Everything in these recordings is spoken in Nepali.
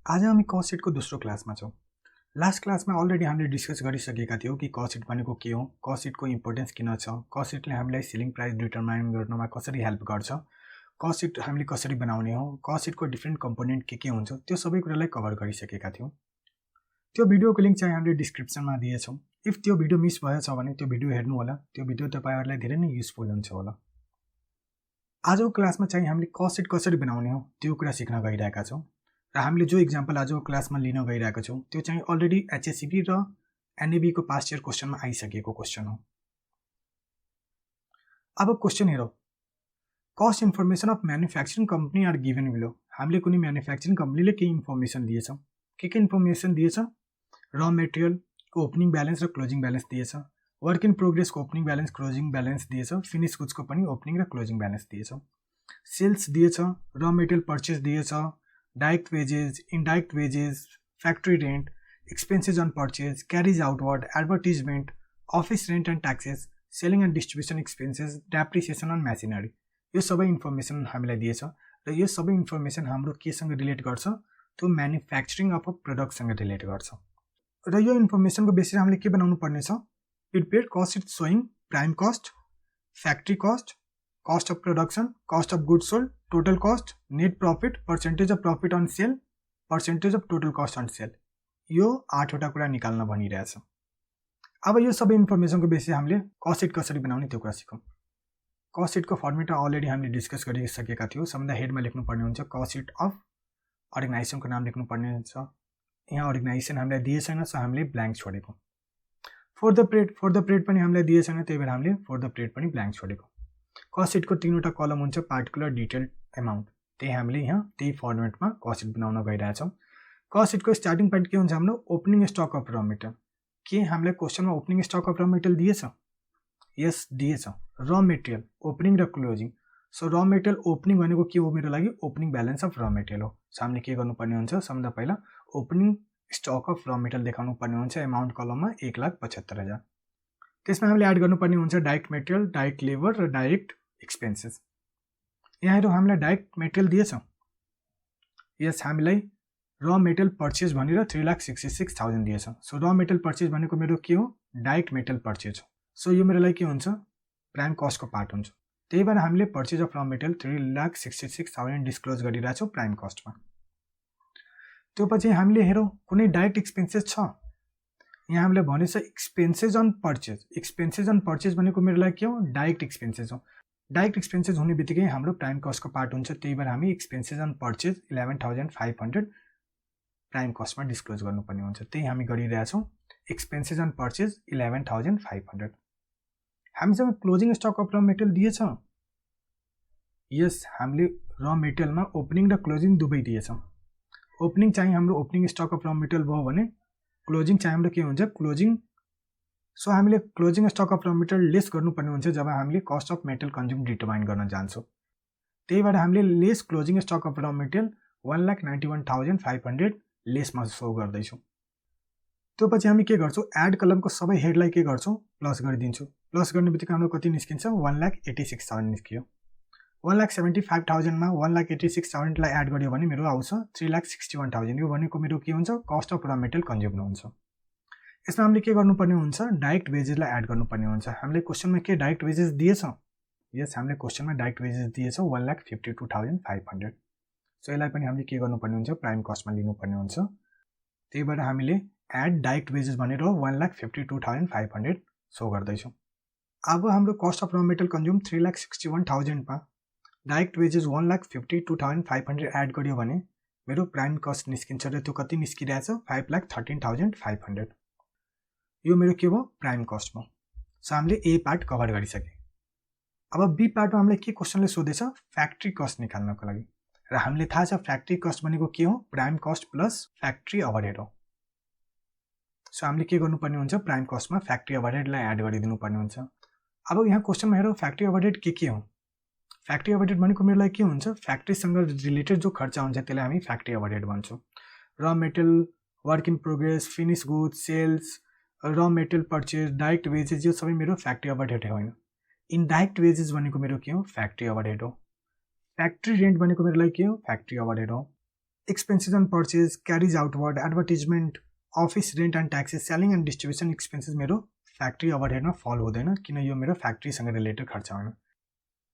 आज हामी कस्ट सिटको दोस्रो क्लासमा छौँ। लास्ट क्लासमा अलरेडी हामीले डिस्कस गरिसकेका थियौँ कि कस्ट सिट भनेको के हो, कस्ट सिटको इम्पोर्टेन्स किन छ, कस्ट सिटले हामीलाई सेलिङ प्राइस डिटरमाइन गर्नमा कसरी हेल्प गर्छ, कस्ट सिट हामीले कसरी बनाउने हो, कस्ट सिटको डिफ्रेन्ट कम्पोनेन्ट के हुन्छ, त्यो सबै कुरालाई कभर गरिसकेका थियौँ। त्यो भिडियोको लिङ्क चाहिँ हामीले डिस्क्रिप्सनमा दिएछौँ। इफ त्यो भिडियो मिस भएछ भने त्यो भिडियो हेर्नु होला, त्यो भिडियो तपाईँहरूलाई धेरै नै युजफुल हुन्छ होला। आजको क्लासमा चाहिँ हामीले कस्ट सिट कसरी बनाउने हो त्यो कुरा सिक्न गइरहेका छौँ र हामीले जो इक्जाम्पल आजको क्लासमा लिन गइरहेका छौँ त्यो चाहिँ अलरेडी एचएससीबी र एनएबीको पास्ट इयर क्वेसनमा आइसकेको क्वेसन हो। अब क्वेसन हेरौँ। Cost information of manufacturing company are given below. हामीले कुनै म्यानुफ्याक्चरिङ कम्पनीले के इन्फर्मेसन दिएछ, के इन्फर्मेसन दिएछ, र मेटेरियलको ओपनिङ ब्यालेन्स र क्लोजिङ ब्यालेन्स दिएछ, वर्क इन प्रोग्रेसको ओपनिङ ब्यालेन्स क्लोजिङ ब्यालेन्स दिएछ, फिनिश गुड्सको पनि ओपनिङ र क्लोजिङ ब्यालेन्स दिएछ, सेल्स दिएछ, र मेटेरियल पर्चेस दिएछ, direct wages, indirect wages, factory rent, expenses on purchase, carriage outward, advertisement, office rent and taxes, selling and distribution expenses, depreciation on machinery, यो सबै इन्फर्मेसन हामीलाई दिएछ र यो सबै इन्फर्मेसन हाम्रो केसँग रिलेट गर्छ, त्यो म्यानुफ्याक्चरिङ अफ अ प्रडक्टसँग रिलेट गर्छ। र यो इन्फर्मेसनको बेसिस हामीले के बनाउनु पर्ने छ, prepare cost sheet showing prime cost, factory cost, cost of production, cost of goods sold, total cost, net profit, percentage of profit on sale, percentage of total cost on sale, यो 8वटा कुरा निकाल्न भनिरहेछ। अब यो सबै इन्फर्मेसनको बेसिस हामीले कस्ट सिट कसरी बनाउने त्यो कुरा सिकौँ। कस्ट सिटको फर्मेट अलरेडी हामीले डिस्कस गरिसकेका थियौँ। सबभन्दा हेडमा लेख्नुपर्ने हुन्छ कस्ट सिट अफ अर्गनाइजेसनको नाम लेख्नुपर्ने हुन्छ। यहाँ अर्गनाइजेसन हामीलाई दिए छैन, सो हामीले ब्ल्याङ्क छोडेको। फर द परेड पनि हामीलाई दिए छैन, त्यही भएर हामीले फर द परेड पनि ब्ल्याङ्क छोडेको। कस्ट सिटको 3वटा कलम हुन्छ, पार्टिकुलर, डिटेल्ड, एमाउन्ट, त्यही हामीले यहाँ त्यही फर्मेटमा कस्ट सिट बनाउन गइरहेछौँ। कस्ट सिटको स्टार्टिङ पोइन्ट के हुन्छ हाम्रो, ओपनिङ स्टक अफ र मेटेरियल। के हामीलाई क्वेसनमा ओपनिङ स्टक अफ र मेटेरियल दिएछ? यस दिएछ। र मेटेरियल ओपनिङ र क्लोजिङ। सो र मेटेरियल ओपनिङ भनेको के हो मेरो लागि, ओपनिङ ब्यालेन्स अफ र मेटेरियल हो। सो हामीले के गर्नुपर्ने हुन्छ, सबभन्दा पहिला ओपनिङ स्टक अफ र मेटेरियल देखाउनु पर्ने हुन्छ एमाउन्ट कलममा 1,75,000। त्यसमा हामीले एड गर्नुपर्ने हुन्छ डाइरेक्ट मेटेरियल, डाइरेक्ट लेबर र डाइरेक्ट एक्सपेन्सेस। यहाँ हेरौँ हामीलाई डाइरेक्ट मेटेरियल दिएछ। यस हामीलाई र मेटेरियल पर्चेस भनेर 3,66,000 दिएछ। सो र मेटेरियल पर्चेस भनेको मेरो के हो, डाइरेक्ट मेटेरियल पर्चेस हो। सो यो मेरो लागि के हुन्छ, प्राइम कस्टको पार्ट हुन्छ। त्यही भएर हामीले पर्चेस अफ र मेटेरियल 3,66,000 डिस्क्लोज गरिरहेछौँ प्राइम कस्टमा। त्यो पछि हामीले हेरौँ कुनै डाइरेक्ट एक्सपेन्सेस छ। यहाँ हामीले भनेछ expenses on purchase. Expenses on purchase भनेको मेरो लागि के हो, डाइरेक्ट एक्सपेन्सेस हो। डाइरेक्ट एक्सपेन्सेस हुने बित्तिकै हाम्रो प्राइम कस्टको पार्ट हुन्छ, त्यही भएर हामी expenses on purchase 11,500 prime कस्टमा disclose गर्नुपर्ने हुन्छ। त्यही हामी गरिरहेछौँ, एक्सपेन्सेस अन पर्चेस 11,500। हामीसँग क्लोजिङ स्टक अफ र मेटेरियल दिएछ। यस हामीले र मेटेरियलमा ओपनिङ र क्लोजिङ दुवै दिएछ। ओपनिङ चाहिँ हाम्रो ओपनिङ स्टक अफ र मेटेरियल भयो भने क्लोजिङ चाहिँ हाम्रो के हुन्छ, क्लोजिङ। सो हामीले क्लोजिङ स्टक अफ र मेटेरियल लेस गर्नुपर्ने हुन्छ जब हामीले cost of material consume determine गर्न जान्छौँ। त्यही भएर हामीले लेस क्लोजिङ स्टक अफ र मेटेरियल 1,91,500 लेसमा सो गर्दैछौँ। त्यो पछि हामी के गर्छौँ, एड कलमको सबै हेडलाई के गर्छौँ, प्लस गरिदिन्छौँ। प्लस गर्ने बित्तिकै हाम्रो कति निस्किन्छ, 1,86,000 निस्कियो। 1,75,000मा 1,86,000लाई एड गर्यो भने मेरो आउँछ 3,61,000। यो भनेको मेरो के हुन्छ, कस्ट अफ र मेटेरियल कन्ज्युम हुन्छ। यसमा हामीले के गर्नुपर्ने हुन्छ, डाइरेक्ट वेजेसलाई एड गर्नुपर्ने हुन्छ। हामीले क्वेसनमा के डाइरेक्ट वेजेस दिएछ? यस हामीले क्वेसनमा डाइरेक्ट वेजेस दिएछ 1,52,500। सो यसलाई पनि हामीले के गर्नुपर्ने हुन्छ, प्राइम कस्टमा लिनुपर्ने हुन्छ। त्यही भएर हामीले एड डाइरेक्ट वेजेस भनेर 1,52,500 सो गर्दैछौँ। अब हाम्रो कस्ट अफ र मेटेरियल कन्ज्युम 3,61,000मा डाइरेक्ट वेजेस 1,52,500 एड गर्यो भने मेरो प्राइम कस्ट निस्किन्छ र त्यो कति निस्किरहेछ, 5,13,500। यो मेरो के भयो, प्राइम कस्ट भयो। सो हामीले ए पार्ट कभर गरिसकेँ। अब बी पार्टमा हामीलाई के क्वेसनले सोधेछ, फ्याक्ट्री कस्ट निकाल्नको लागि। र हामीले थाहा छ फ्याक्ट्री कस्ट भनेको के हो, prime cost plus factory overhead हो। सो हामीले के गर्नुपर्ने हुन्छ, प्राइम कस्टमा फ्याक्ट्री ओभरहेडलाई एड गरिदिनु पर्ने हुन्छ। अब यहाँ क्वेसनमा हेरौँ फ्याक्ट्री ओभरहेड के हो। फ्याक्ट्री ओभरहेड भनेको मेरो लागि के हुन्छ, फ्याक्ट्रीसँग रिलेटेड जो खर्च हुन्छ त्यसलाई हामी फ्याक्ट्री ओभरहेड भन्छौँ। Raw material, work in progress, finish goods, sales, raw material purchase, direct wages, यो सबै मेरो फ्याक्ट्री ओभरहेड होइन। इनडाइरेक्ट वेजेस भनेको मेरो के हो, फ्याक्ट्री ओभरहेड हो। फ्याक्ट्री रेन्ट भनेको मेरो लागि के हो, फ्याक्ट्री ओभरहेड हो। Expenses on purchase, carriage outward, advertisement, office rent and taxes, selling and distribution expenses मेरो फ्याक्ट्री ओभरहेडमा फल हुँदैन किन यो मेरो फ्याक्ट्रीसँग रिलेटेड खर्च होइन।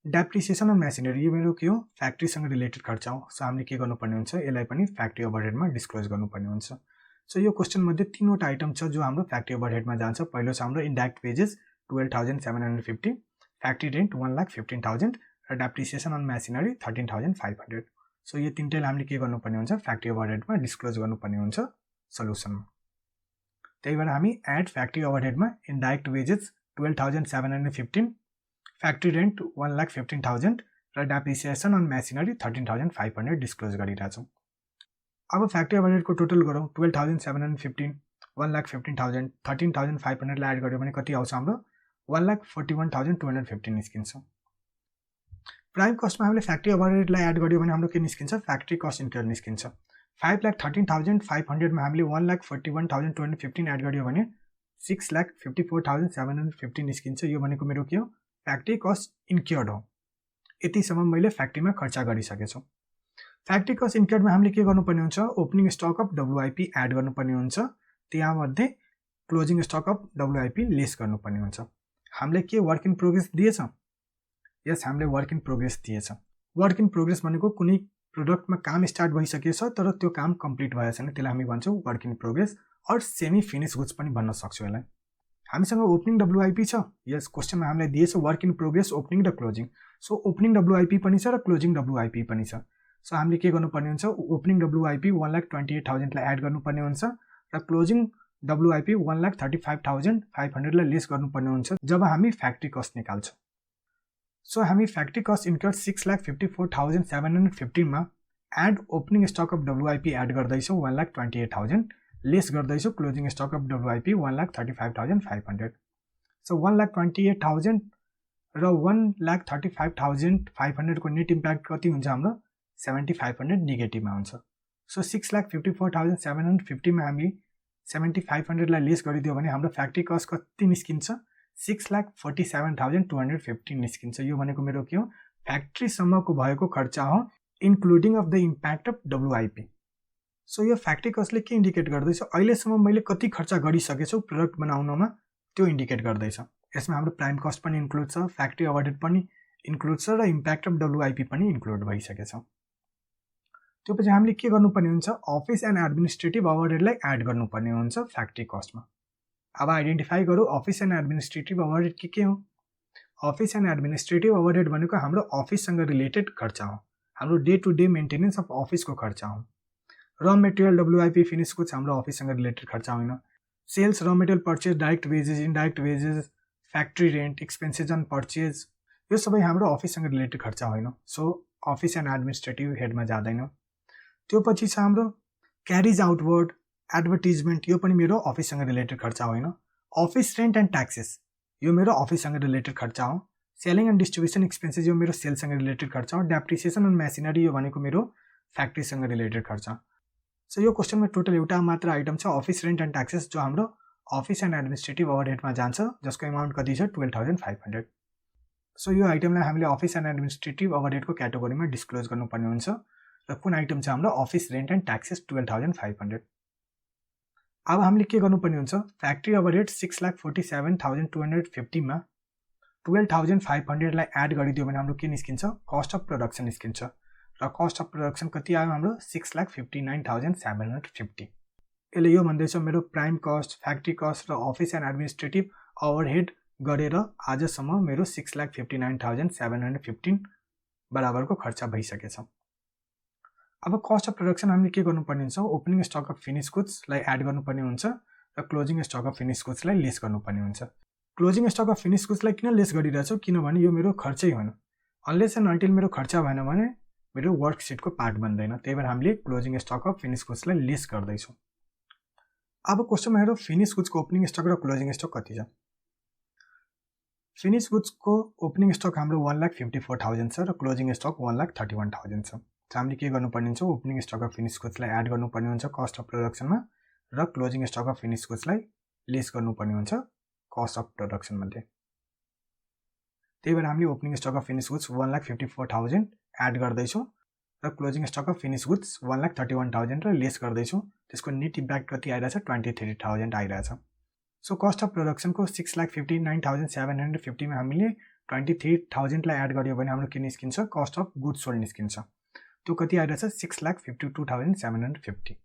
डेप्रिसिएसन अन मेसिनरी यो मेरो के हो, फ्याक्ट्रीसँग रिलेटेड खर्च हो। सो हामीले के गर्नुपर्ने हुन्छ, यसलाई पनि फ्याक्ट्री ओभरहेडमा डिस्क्लोज गर्नुपर्ने हुन्छ। सो यो क्वेसनमध्ये 3वटा आइटम छ जो हाम्रो फ्याक्ट्री ओभरहेडमा जान्छ। पहिलो छ हाम्रो इन्डाइरेक्ट वेजेस 12,750, फ्याक्ट्री रेन्ट 1,15,000 र डेप्रिसिएसन अन मेसिनरी 13,500। सो यो तीनटैलाई हामीले के गर्नुपर्ने हुन्छ, फ्याक्ट्री ओभरहेडमा डिस्क्लोज गर्नुपर्ने हुन्छ सल्युसनमा। त्यही भएर हामी एड फ्याक्ट्री ओभरहेडमा इन्डाइरेक्ट वेजेस 12,715, फ्याक्ट्री रेन्ट 1,15,000 र डेप्रिसिएसन अन मेसिनरी 13,500 डिस्क्लोज गरिरहेछौँ। अब फ्याक्ट्री ओभरहेडको टोटल गरौँ। 12,715, 1,15,000, 13,500लाई एड गर्यो भने कति आउँछ हाम्रो, 1,41,250 निस्किन्छ। प्राइम कस्टमा हामीले फ्याक्ट्री ओभरहेडलाई एड गर्यो भने हाम्रो के निस्किन्छ, फ्याक्ट्री कस्ट इन्कर्ड निस्किन्छ। 5,13,500मा हामीले 1,41,215 एड गर्यो भने 6,54,750 निस्किन्छ। यो भनेको मेरो के हो, फ्याक्ट्री कस्ट इन्क्योर्ड हो। यतिसम्म मैले फ्याक्ट्रीमा खर्च गरिसकेछु। फ्याक्ट्री कस्ट इन्क्योर्डमा हामीले के गर्नुपर्ने हुन्छ, opening stock of WIP add गर्नुपर्ने हुन्छ, त्यहाँमध्ये closing stock of WIP lace गर्नुपर्ने हुन्छ। हामीले के वर्क इन प्रोग्रेस दिएछ, यस हामीले वर्क इन प्रोग्रेस दिएछ। वर्क इन प्रोग्रेस भनेको कुनै प्रोडक्टमा काम स्टार्ट भइसकेछ तर त्यो काम कम्प्लिट भएको छैन, त्यसलाई हामी भन्छौँ work in progress or semi finish goods पनि भन्न सक्छौँ यसलाई। हामीसँग ओपनिङ डब्लुआइपी छ, यस क्वेसनमा हामीलाई दिएछ वर्क इन प्रोग्रेस ओपनिङ र क्लोजिङ। सो ओपनिङ डब्लुआइपी पनि छ र क्लोजिङ डब्लुआइपी पनि छ। सो हामीले के गर्नुपर्ने हुन्छ, ओपनिङ डब्लुआइपी 1,28,000लाई एड गर्नुपर्ने हुन्छ र क्लोजिङ डब्लुआइपी 1,35,500लाई लेस गर्नुपर्ने हुन्छ जब हामी फ्याक्ट्री कस्ट निकाल्छौँ। सो हामी फ्याक्ट्री कस्ट इन्कर्ड 6,54,715मा add opening stock of WIP add गर्दैछौँ 1,28,000, लेस गर्दैछौँ closing stock of WIP 1,35,500। So 1,28,000 र 1,35,500 को नेट इम्प्याक्ट कति हुन्छ हाम्रो, 7,500 नेगेटिभमा हुन्छ। सो 6,54,750मा हामी 7,500लाई लेस गरिदियो भने हाम्रो फ्याक्ट्री कस्ट कति निस्किन्छ, 6,47,250 निस्किन्छ। यो भनेको मेरो के हो, फ्याक्ट्रीसम्मको भएको खर्च हो including of the impact of WIP. So यो फ्याक्ट्री कस्टले के इन्डिकेट गर्दैछ, अहिलेसम्म मैले कति खर्च गरिसकेछु प्रोडक्ट बनाउनमा त्यो इन्डिकेट गर्दैछ। यसमा हाम्रो प्राइम कस्ट पनि इन्क्लुड छ, फ्याक्ट्री ओभरहेड पनि इन्क्लुड छ र इम्प्याक्ट अफ डब्लुआइपी पनि इन्क्लुड भइसकेछ। त्यो पछि हामीले के गर्नुपर्ने हुन्छ, अफिस एन्ड एडमिनिस्ट्रेटिभ ओभरहेडलाई एड गर्नुपर्ने हुन्छ फ्याक्ट्री कस्टमा। अब आइडेन्टिफाई गरौँ अफिस एन्ड एडमिनिस्ट्रेटिभ ओभरहेड के हो। अफिस एन्ड एडमिनिस्ट्रेटिभ ओभरहेड भनेको हाम्रो अफिससँग रिलेटेड खर्च हो, हाम्रो day to day maintenance of अफिसको खर्च हो। Raw material WIP finish goods हाम्रो अफिससँग रिलेटेड खर्च होइन। Sales, raw material purchase, direct wages, indirect wages, factory rent, expenses on purchase यो सबै हाम्रो अफिससँग रिलेटेड खर्च होइन। सो अफिस एन्ड एडमिनिस्ट्रेटिभ हेडमा जाँदैन। त्यो पछि छ हाम्रो क्यारिज आउटवर्ड, एडभर्टिजमेन्ट, यो पनि मेरो अफिससँग रिलेटेड खर्च होइन। अफिस रेन्ट एन्ड ट्याक्सेस यो मेरो अफिससँग रिलेटेड खर्च हो। सेलिङ एन्ड डिस्ट्रिब्युसन एक्सपेन्सेस यो मेरो सेल्ससँग रिलेटेड खर्च हो। डेप्रिसिएसन अन मेसिनरी यो भनेको मेरो फ्याक्ट्रीसँग रिलेटेड खर्च। सो यो क्वेसनमा टोटल एउटा मात्र आइटम छ अफिस रेन्ट एन्ड ट्याक्सेस जो हाम्रो अफिस एन्ड एडमिनिस्ट्रेटिभ ओभरहेडमा जान्छ, जसको एमाउन्ट कति छ 12,500। सो यो आइटमलाई हामीले अफिस एन्ड एडमिनिस्ट्रेटिभ ओभरहेडको क्याटेगोरीमा डिस्क्लोज गर्नुपर्ने हुन्छ र कुन आइटम छ हाम्रो अफिस रेन्ट एन्ड ट्याक्सेस 12,500। अब हामीले के गर्नुपर्ने हुन्छ, फ्याक्ट्री ओभरहेड 6,47,250मा 12,500लाई एड गरिदियो भने हाम्रो के निस्किन्छ, कस्ट अफ प्रोडक्सन निस्किन्छ र कस्ट अफ प्रोडक्सन कति आयो हाम्रो 6,59,750। यसले यो भन्दैछ मेरो प्राइम कस्ट, फ्याक्ट्री कस्ट र अफिस एन्ड एडमिनिस्ट्रेटिभ ओभरहेड गरेर आजसम्म मेरो 6,59,715 बराबरको खर्च भइसकेछ। अब कस्ट अफ प्रोडक्सन हामीले के गर्नुपर्ने हुन्छ, ओपनिङ स्टक अफ फिनिस गुड्सलाई एड गर्नुपर्ने हुन्छ र क्लोजिङ स्टक अफ फिनिस गुड्सलाई लेस गर्नुपर्ने हुन्छ। क्लोजिङ स्टक अफ फिनिस गुड्सलाई किन लेस गरिरहेछु, किनभने यो मेरो खर्चै होइन। अनलेस एन्ड अन्टिल मेरो खर्च भएन भने मेरो वर्कसिटको पार्ट बन्दैन, त्यही भएर हामीले क्लोजिङ स्टक अफ फिनिस गुड्सलाई लेस गर्दैछौँ। अब क्वेसनमा हेरौँ फिनिस गुड्सको ओपनिङ स्टक र क्लोजिङ स्टक कति छ। फिनिस गुड्सको ओपनिङ स्टक हाम्रो 1,54,000 छ र क्लोजिङ स्टक 1,31,000 छ। हामीले के गर्नुपर्ने हुन्छ, ओपनिङ स्टक अफ फिनिस गुड्सलाई एड गर्नुपर्ने हुन्छ कस्ट अफ प्रोडक्सनमा र क्लोजिङ स्टक अफ फिनिस गुड्सलाई लेस गर्नुपर्ने हुन्छ कस्ट अफ प्रोडक्सन मध्ये। त्यही भएर हामीले opening stock of finish goods 1,54,000 add गर्दैछौँ र closing stock of finish goods 1,31,000 र लेस गर्दैछु, त्यसको नेट इम्प्याक्ट कति आइरहेछ 23,000 आइरहेछ। सो कस्ट अफ प्रोडक्सनको 6,59,750 मा हामीले 23,000 लाई एड गर्यो भने हाम्रो के निस्किन्छ, कस्ट अफ गुड्स सोल्ड निस्किन्छ। त्यो कति आइरहेछ 6,52,750।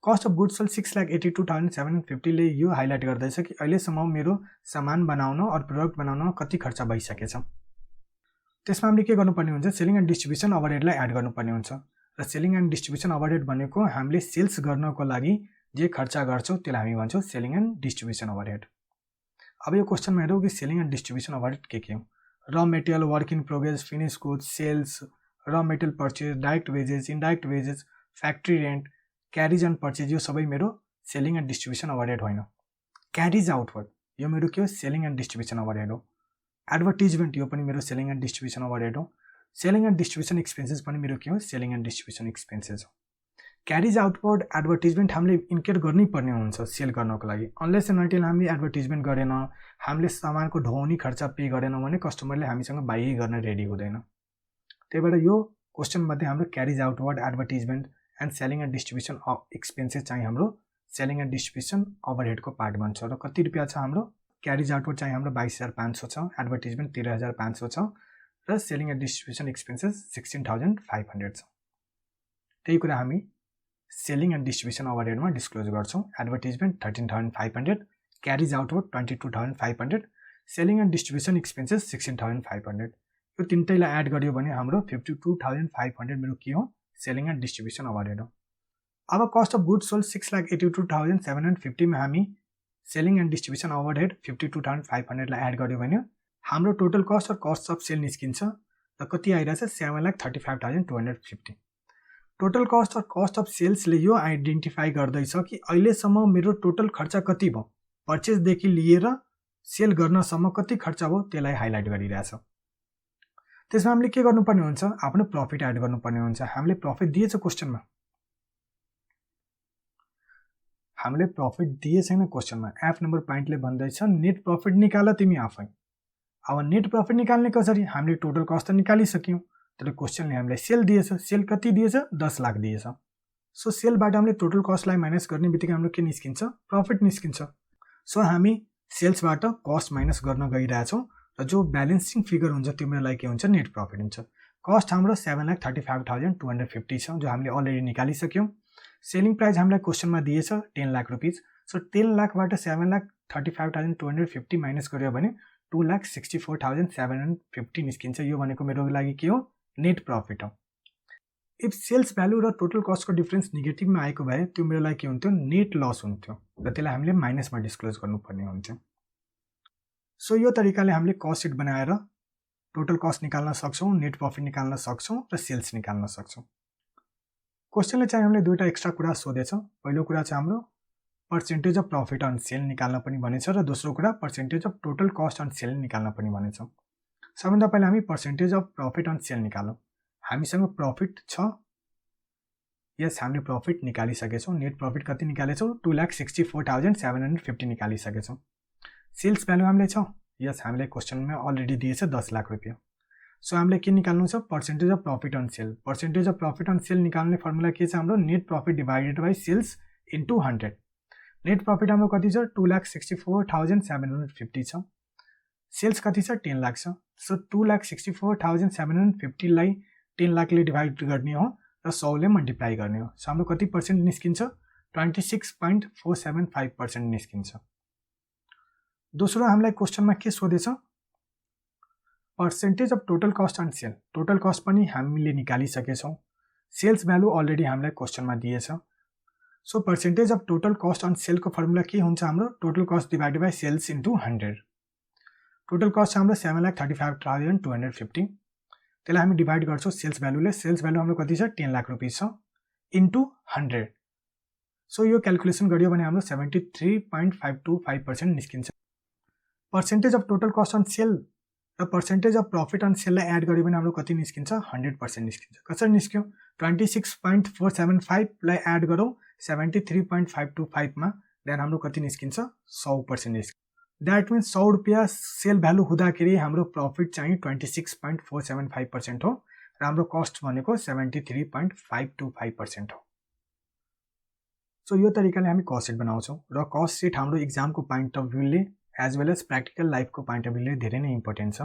कस्ट अफ गुड्स सोल्ड 6,82,750 ले यो हाइलाइट गर्दैछ कि अहिलेसम्म मेरो सामान बनाउन अर प्रोडक्ट बनाउन कति खर्च भइसकेछ। त्यसमा हामीले के गर्नुपर्ने हुन्छ, सेलिङ एन्ड डिस्ट्रिब्युसन ओभरहेडलाई एड गर्नुपर्ने हुन्छ। र सेलिङ एन्ड डिस्ट्रिब्युसन ओभरहेड भनेको हामीले सेल्स गर्नको लागि जे खर्च गर्छौँ त्यसलाई हामी भन्छौँ सेलिङ एन्ड डिस्ट्रिब्युसन ओभरहेड। अब यो क्वेसनमा हेरौँ कि सेलिङ एन्ड डिस्ट्रिब्युसन ओभरहेड के हो। Raw material, work in progress, finish goods, sales, raw material purchase, direct wages, indirect wages, factory rent, carriage and purchase, यो सबै मेरो सेलिङ एन्ड डिस्ट्रिब्युसन ओभरहेड होइन। क्यारिज आउटवर्ड यो मेरो के हो, सेलिङ एन्ड डिस्ट्रिब्युसन ओभरहेड हो। एडभर्टिजमेन्ट यो पनि मेरो सेलिङ एन्ड डिस्ट्रिब्युसन ओभरहेड हो। सेलिङ एन्ड डिस्ट्रिब्युसन एक्सपेन्सेस पनि मेरो के हो, सेलिङ एन्ड डिस्ट्रिब्युसन एक्सपेन्सेस हो। क्यारिज आउटवर्ड एडभर्टिजमेन्ट हामीले इन्केयर गर्नै पर्ने हुन्छ सेल गर्नको लागि। अनलेस एन्ड अन्टिल हामीले एडभर्टिजमेन्ट गरेन, हामीले सामानको ढोनी खर्च पे गरेन भने कस्टमरले हामीसँग बाइ गर्न रेडी हुँदैन। त्यही भएर यो क्वेसनमध्ये हाम्रो carriage outward advertisement and selling and distribution expenses चाहिँ हाम्रो सेलिङ एन्ड डिस्ट्रिब्युसन ओभरहेडको पार्ट बन्छ। र कति रुपियाँ छ हाम्रो, क्यारिज आउटवर्ड चाहिँ हाम्रो 22,500 छ, एडभर्टिजमेन्ट 13,500 छ, र सेलिङ एन्ड डिस्ट्रिब्युसन एक्सपेन्सेस 16,500 छ। त्यही कुरा हामी सेलिङ एन्ड डिस्ट्रिब्युसन ओभरहेडमा डिस्क्लोज गर्छौँ। Advertisement 13,500, carriage outward 22,500, selling and distribution expenses 16,500। यो तिनटैलाई एड गर्यो भने हाम्रो 52,500 मेरो के हो, सेलिङ एन्ड डिस्ट्रिब्युसन ओभरहेड हो। अब कस्ट अफ गुड्स सोल्ड 6,82,750 मा हामी सेलिङ एन्ड डिस्ट्रिब्युसन ओभरहेड 52,500 लाई एड गर्यो भने हाम्रो टोटल कस्ट र कस्ट अफ सेल निस्किन्छ र कति आइरहेछ 7,35,250। टोटल कस्ट र कस्ट अफ सेल्सले यो आइडेन्टिफाई गर्दैछ कि अहिलेसम्म मेरो टोटल खर्च कति भयो, पर्चेसदेखि लिएर सेल गर्नसम्म कति खर्च भयो त्यसलाई हाइलाइट गरिरहेछ। त्यसमा हामीले के गर्नुपर्ने हुन्छ, आफ्नो प्रफिट एड गर्नुपर्ने हुन्छ। हामीले प्रफिट दिएछ क्वेसनमा, हामीले प्रफिट दिए छैन क्वेसनमा। एफ नम्बर पोइन्टले भन्दैछ नेट प्रफिट निकाल तिमी आफै। अब नेट प्रफिट निकाल्ने कसरी, हामीले टोटल कस्ट त निकालिसक्यौँ, तर क्वेसनले हामीलाई सेल दिएछ। सेल कति दिएछ, 10 लाख दिएछ। सो सेलबाट हामीले टोटल कस्टलाई माइनस गर्ने बित्तिकै हाम्रो के निस्किन्छ, प्रफिट निस्किन्छ। सो हामी सेल्सबाट कस्ट माइनस गर्न गइरहेछौँ र जो ब्यालेन्सिङ फिगर हुन्छ त्यो मेरो लागि के हुन्छ, नेट प्रफिट हुन्छ। कस्ट हाम्रो 7,35,250 छ, जो हामीले अलरेडी निकालिसक्यौँ। सेलिङ प्राइस हामीलाई क्वेसनमा दिएछ 10 लाख रुपिज। सो 10 लाखबाट 7,35,250 माइनस गर्यो भने 2,64,750 निस्किन्छ। यो भनेको मेरो लागि के हो, नेट प्रफिट हो। इफ सेल्स भ्यालु र टोटल कस्टको डिफरेन्स नेगेटिभमा आएको भए त्यो मेरो लागि के हुन्थ्यो, नेट लस हुन्थ्यो र त्यसलाई हामीले माइनसमा डिस्क्लोज गर्नुपर्ने हुन्थ्यो। सो यो तरिकाले हामीले कस्ट सिट बनाएर टोटल कस्ट निकाल्न सक्छौँ, नेट प्रफिट निकाल्न सक्छौँ र सेल्स निकाल्न सक्छौँ। क्वेसनले चाहिँ हामीले दुईवटा एक्स्ट्रा कुरा सोधेछ। पहिलो कुरा चाहिँ हाम्रो percentage of profit on sale निकाल्न पनि भनेछ र दोस्रो कुरा percentage of total cost on sale निकाल्न पनि भनेछ। सबभन्दा पहिला हामी percentage of profit on sale निकालौँ। हामीसँग प्रफिट छ, यस हामीले प्रफिट निकालिसकेछौँ। नेट प्रफिट कति निकालेछौँ, 2,64,750 निकालिसकेछौँ। सेल्स भ्यालु हामीले छ, यस हामीलाई क्वेसनमा अलरेडी दिएछ 10 लाख रुपियाँ। सो हामीले के निकाल्नु छ, percentage of profit on sale. Percentage of profit on sale निकाल्ने फर्मुला के छ हाम्रो, net profit divided by sales into 100। Net profit हाम्रो कति छ, 2,64,750 छ। सेल्स कति छ, 10 लाख छ। सो 2,64,750 लाई 10 लाखले डिभाइड गर्ने हो र 100 ले मल्टिप्लाई गर्ने हो। सो हाम्रो कति पर्सेन्ट निस्किन्छ, 26.475% निस्किन्छ। दोस्रो हामीलाई क्वेसनमा के सोधेछ, percentage of total cost on sale. Total cost पनि हामीले निकालिसकेछौँ, सेल्स भ्यालु अलरेडी हामीलाई क्वेसनमा दिएछ। So percentage of total cost on सेलको फर्मुला के हुन्छ हाम्रो, total cost divided by sales into 100। Total cost हाम्रो 7,35,250, त्यसलाई हामी डिभाइड गर्छौँ सेल्स भ्यालुले। सेल्स भ्यालु हाम्रो कति छ, 10 लाख रुपिस छ, इन्टु 100। सो यो क्यालकुलेसन गरियो भने हाम्रो 73.525% निस्किन्छ। Percentage of total cost on sale र पर्सेन्टेज अफ प्रफिट अन सेललाई एड गर्यो भने हाम्रो कति निस्किन्छ, 100% निस्किन्छ। कसरी निस्क्यो, 26.475 लाई एड गरौँ 73.525 मा, देन हाम्रो कति निस्किन्छ, 100% निस्किन्छ। द्याट मिन्स 100 रुपियाँ सेल भ्यालु हुँदाखेरि हाम्रो प्रफिट चाहिँ 26.475% हो र हाम्रो कस्ट भनेको 73.525% हो। सो यो तरिकाले हामी कस्ट सिट बनाउँछौँ र कस्ट सिट हाम्रो इक्जामको पोइन्ट अफ भ्यूले एज वेल एज प्र्याक्टिकल लाइफको पोइन्ट अफ भ्यूले धेरै नै इम्पोर्टेन्ट छ।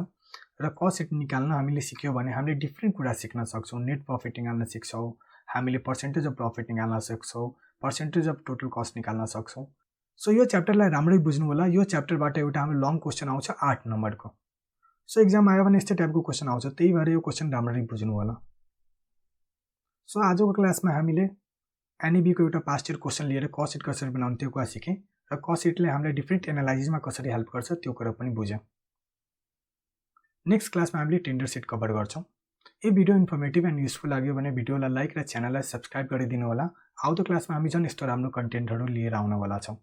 र कस्ट सिट निकाल्न हामीले सिक्यो भने हामीले डिफ्रेन्ट कुरा सिक्न सक्छौँ। नेट प्रफिट निकाल्न सिक्छौँ, हामीले पर्सेन्टेज अफ प्रफिट निकाल्न सक्छौँ, पर्सेन्टेज अफ टोटल कस्ट निकाल्न सक्छौँ। सो यो च्याप्टरलाई राम्ररै बुझ्नु होला। यो च्याप्टरबाट एउटा हाम्रो लङ क्वेसन आउँछ 8 नम्बरको। सो एक्जाम आयो भने यस्तै टाइपको क्वेसन आउँछ, त्यही भएर यो क्वेसन राम्ररी बुझ्नु होला। सो आजको क्लासमा हामीले एनईबीको एउटा पास्ट इयर क्वेसन लिएर कस्ट सिट कसरी बनाउने त्यो कुरा सिकेँ र कस्ट सिटले हामीलाई डिफ्रेन्ट एनालाइसिसमा कसरी हेल्प गर्छ त्यो कुरा पनि बुझ्यौँ। नेक्स्ट क्लासमा हामीले टेन्डर सिट कभर गर्छौँ। यो भिडियो इन्फर्मेटिभ एन्ड युजफुल लाग्यो भने भिडियोलाई लाइक र च्यानललाई सब्सक्राइब गरिदिनु होला। आउँदो क्लासमा हामी झन् यस्तो राम्रो कन्टेन्टहरू लिएर आउनवाला छौँ।